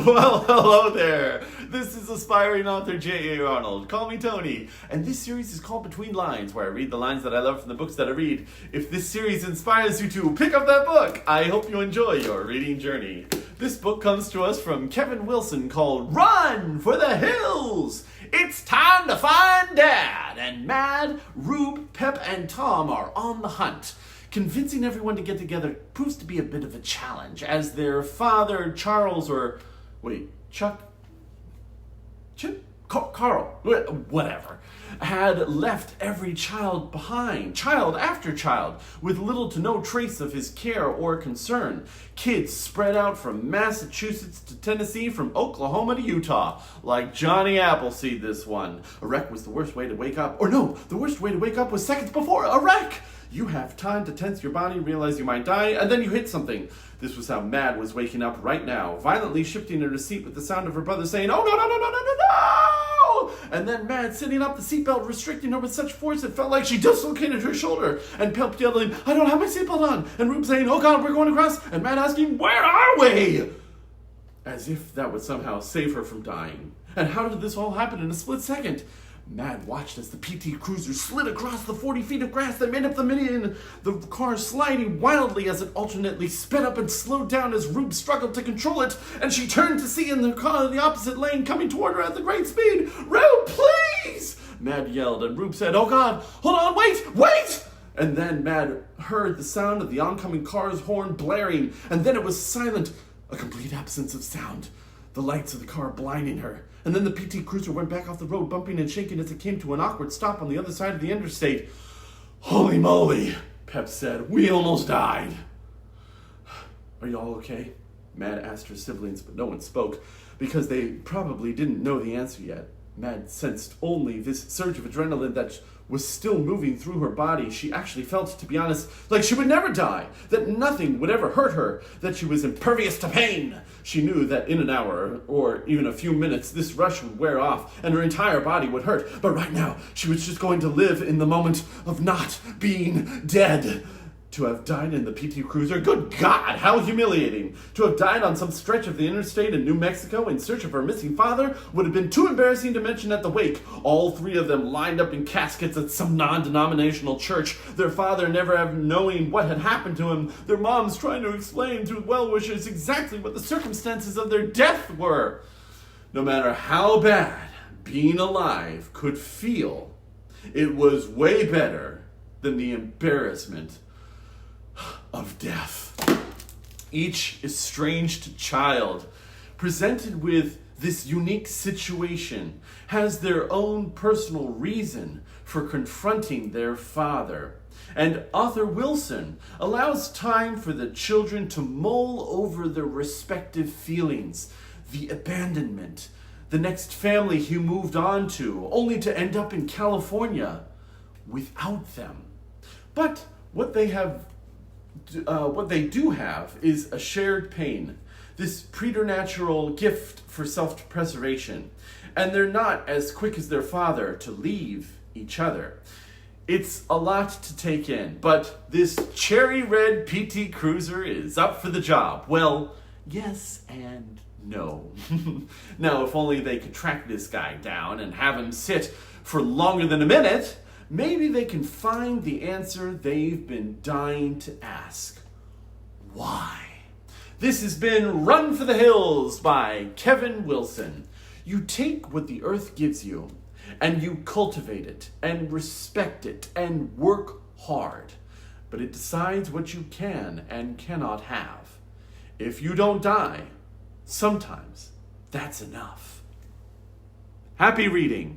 Well, hello there. This is aspiring author J.A. Arnold. Call me Tony. And this series is called Between Lines, where I read the lines that I love from the books that I read. If this series inspires you to pick up that book, I hope you enjoy your reading journey. This book comes to us from Kevin Wilson called Run for the Hills. It's time to find Dad. And Mad, Rube, Pep, and Tom are on the hunt. Convincing everyone to get together proves to be a bit of a challenge, as their father, Charles, Carl, whatever, had left every child behind, child after child, with little to no trace of his care or concern. Kids spread out from Massachusetts to Tennessee, from Oklahoma to Utah, like Johnny Appleseed this one. A wreck was the worst way to wake up. Or no, the worst way to wake up was seconds before a wreck. You have time to tense your body, realize you might die, and then you hit something. This was how Mad was waking up right now, violently shifting in her seat with the sound of her brother saying, "Oh, no, no, no, no, no, no, no!" And then Mad sitting up the seatbelt, restricting her with such force it felt like she dislocated her shoulder. And Pep yelling, "I don't have my seatbelt on!" And Rube saying, "Oh God, we're going across!" And Mad asking, "Where are we?" As if that would somehow save her from dying. And how did this all happen in a split second? Mad watched as the PT Cruiser slid across the 40 feet of grass that made up the median, the car sliding wildly as it alternately sped up and slowed down as Rube struggled to control it, and she turned to see in the car in the opposite lane coming toward her at the great speed. "Rube, please!" Mad yelled, and Rube said, "Oh God, hold on, wait!" And then Mad heard the sound of the oncoming car's horn blaring, and then it was silent, a complete absence of sound, the lights of the car blinding her. And then the PT Cruiser went back off the road, bumping and shaking as it came to an awkward stop on the other side of the interstate. "Holy moly," Pep said. "We almost died." "Are you all okay?" Mad asked her siblings, but no one spoke, because they probably didn't know the answer yet. Mad sensed only this surge of adrenaline that was still moving through her body. She actually felt, to be honest, like she would never die, that nothing would ever hurt her, that she was impervious to pain. She knew that in an hour, or even a few minutes, this rush would wear off, and her entire body would hurt. But right now, she was just going to live in the moment of not being dead. To have died in the PT Cruiser? Good God, how humiliating! To have died on some stretch of the interstate in New Mexico in search of her missing father would have been too embarrassing to mention at the wake. All three of them lined up in caskets at some non-denominational church, their father never have knowing what had happened to him, their moms trying to explain to well-wishers exactly what the circumstances of their death were. No matter how bad being alive could feel, it was way better than the embarrassment of death. Each estranged child, presented with this unique situation, has their own personal reason for confronting their father. And author Wilson allows time for the children to mull over their respective feelings, the abandonment, the next family he moved on to, only to end up in California without them. But what they do have is a shared pain, this preternatural gift for self-preservation, and they're not as quick as their father to leave each other. It's a lot to take in, but this cherry red PT Cruiser is up for the job. Well, yes and no. Now, if only they could track this guy down and have him sit for longer than a minute, maybe they can find the answer they've been dying to ask. Why? This has been Run for the Hills by Kevin Wilson. You take what the earth gives you, and you cultivate it, and respect it, and work hard. But it decides what you can and cannot have. If you don't die, sometimes that's enough. Happy reading.